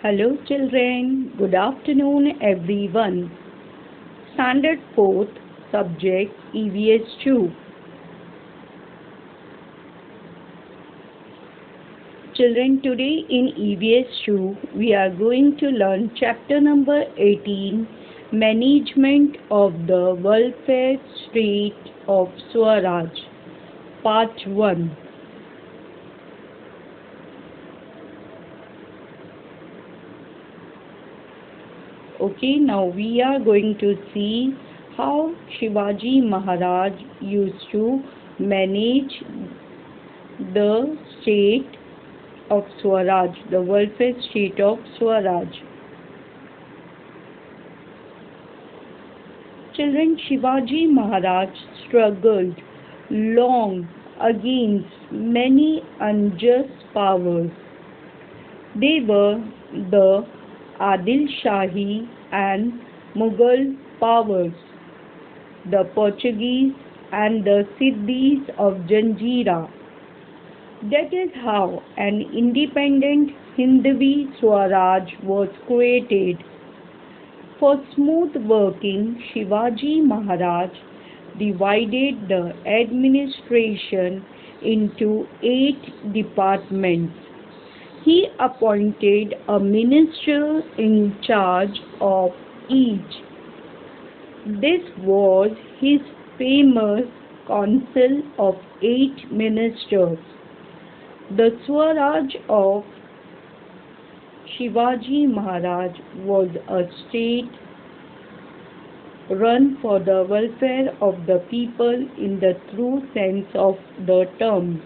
Hello children, good afternoon everyone. Standard 4th subject EVS 2. Children, today in EVS 2 we are going to learn chapter number 18, Management of the Welfare State of Swaraj, part 1. Okay, now we are going to see how Shivaji Maharaj used to manage the state of Swaraj, the welfare state of Swaraj. Children, Shivaji Maharaj struggled long against many unjust powers. They were the Adil Shahi and Mughal powers, the Portuguese and the Siddhis of Janjira. That is how an independent Hindvi Swaraj was created. For smooth working, Shivaji Maharaj divided the administration into 8 departments. He appointed a minister in charge of each. This was his famous council of 8 ministers. The Swaraj of Shivaji Maharaj was a state run for the welfare of the people in the true sense of the term.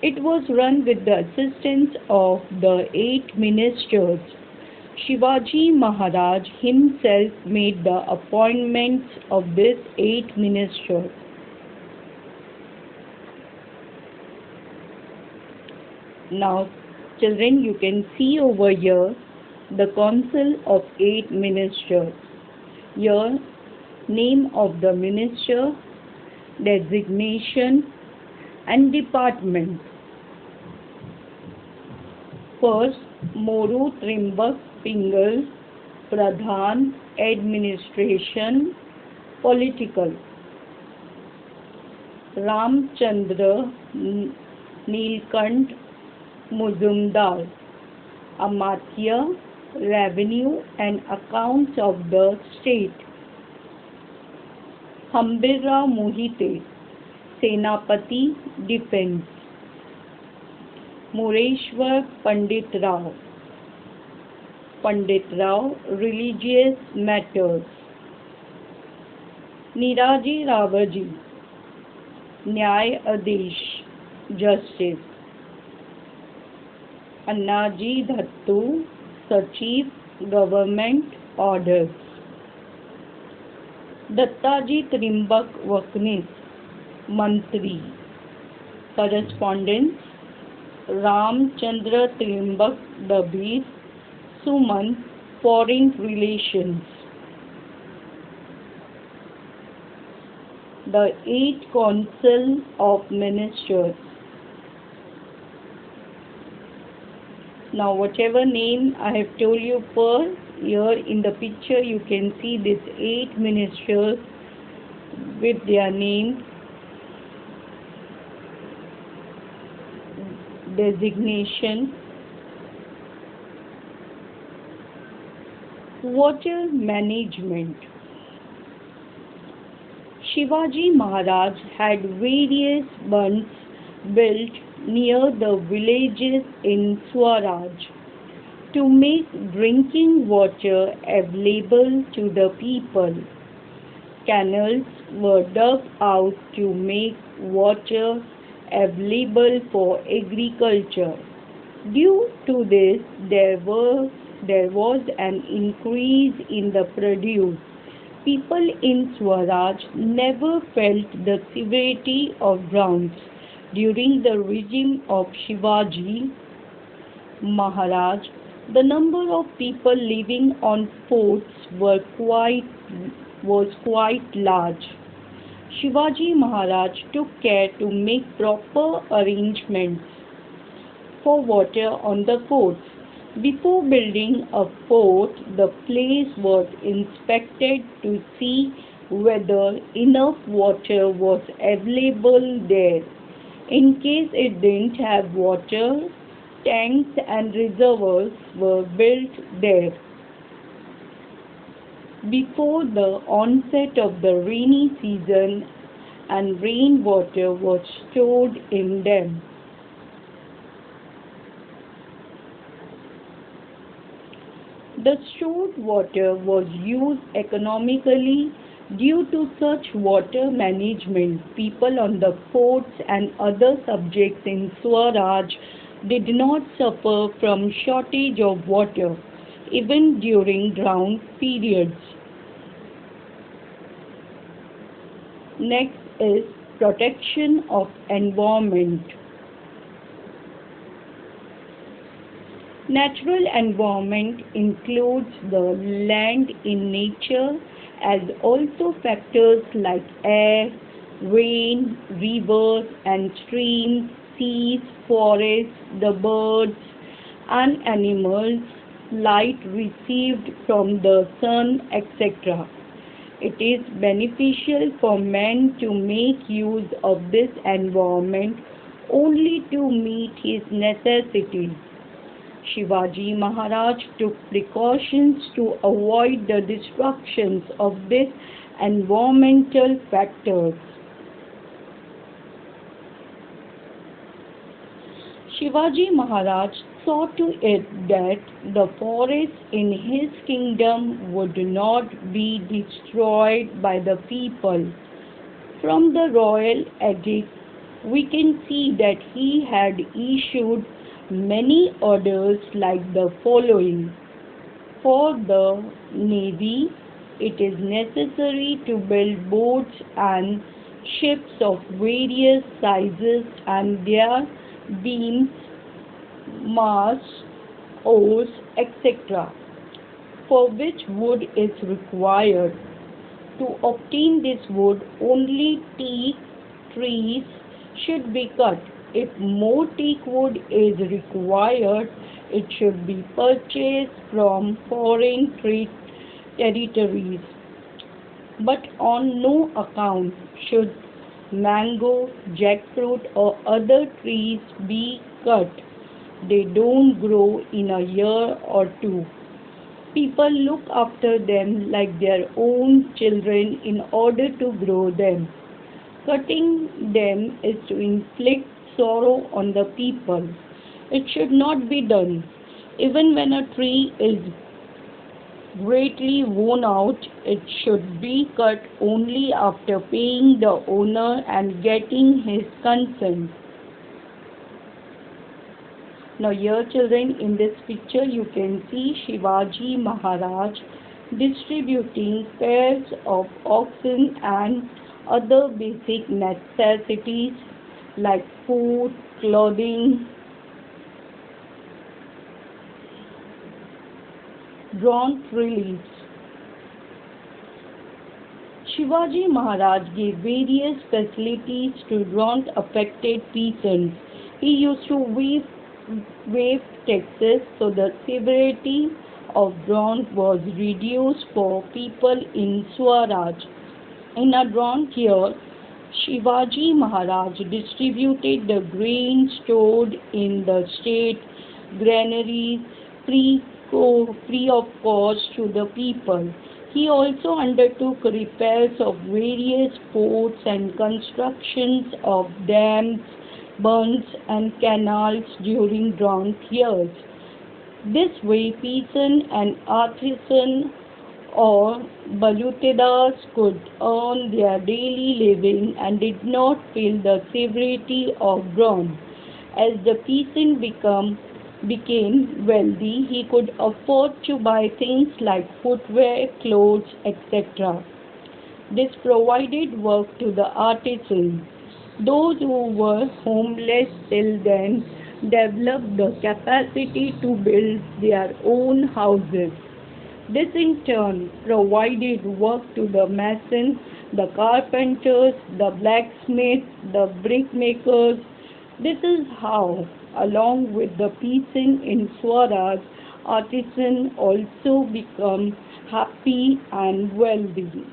It was run with the assistance of the 8 ministers. Shivaji Maharaj himself made the appointments of these 8 ministers. Now, children, you can see over here the council of 8 ministers. Here, name of the minister, designation, and department. First, Moru Trimbak Pingal, Pradhan, Administration, Political. Ramchandra Neelkant Muzumdar, Amatya, Revenue and Accounts of the State. Hambira Mohite, Senapati, Defense. Mureshwar Pandit Rao, Religious Matters. Niraji Ravaji, Nyay Adesh, Justice. Annaji Dhattu, Sachiv, Government Orders. Dattaji Trimbak Vaknis, Mantri. Correspondence, Ramchandra Trimbak Dabir, Suman, Foreign Relations. The 8 Council of Ministers. Now, whatever name I have told you for, here in the picture you can see these 8 ministers with their names, designation. Water management. Shivaji Maharaj had various bunds built near the villages in Swaraj to make drinking water available to the people. Canals were dug out to make water available for agriculture. Due to this, there was an increase in the produce. People in Swaraj never felt the severity of droughts. During the regime of Shivaji Maharaj, the number of people living on forts was quite large. Shivaji Maharaj took care to make proper arrangements for water on the forts. Before building a fort, the place was inspected to see whether enough water was available there. In case it didn't have water, tanks and reservoirs were built there. Before the onset of the rainy season, and rainwater was stored in them. The stored water was used economically due to such water management. People on the forts and other subjects in Swaraj did not suffer from shortage of water even during drought periods. Next is protection of environment. Natural environment includes the land in nature as also factors like air, rain, rivers and streams, seas, forests, the birds and animals, light received from the sun, etc. It is beneficial for man to make use of this environment only to meet his necessities. Shivaji Maharaj took precautions to avoid the destructions of these environmental factors. Shivaji Maharaj saw to it that the forests in his kingdom would not be destroyed by the people. From the royal edict, we can see that he had issued many orders like the following. For the navy, it is necessary to build boats and ships of various sizes and their beams, masts, oars, etc., for which wood is required. To obtain this wood, only teak trees should be cut. If more teak wood is required, it should be purchased from foreign territories. But on no account should mango, jackfruit or other trees be cut. They don't grow in a year or two. People look after them like their own children in order to grow them. Cutting them is to inflict sorrow on the people. It should not be done. Even when a tree is greatly worn out, it should be cut only after paying the owner and getting his consent. Now here children, in this picture you can see Shivaji Maharaj distributing pairs of oxen and other basic necessities like food, clothing, drawn reliefs. Shivaji Maharaj gave various facilities to drought affected peasants. He used to waive taxes so the severity of drought was reduced for people in Swaraj. In a drought year, Shivaji Maharaj distributed the grain stored in the state granaries free of cost to the people. He also undertook repairs of various forts and constructions of dams, bunds and canals during drought years. This way, peasant and artisan or balutedas could earn their daily living and did not feel the severity of drought. As the peasant became wealthy, he could afford to buy things like footwear, clothes, etc. This provided work to the artisans. Those who were homeless till then developed the capacity to build their own houses. This in turn provided work to the masons, the carpenters, the blacksmiths, the brickmakers. This is how, along with the peasant in Swaraj, artisan also become happy and wealthy.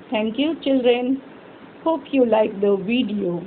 Thank you, children. Hope you like the video.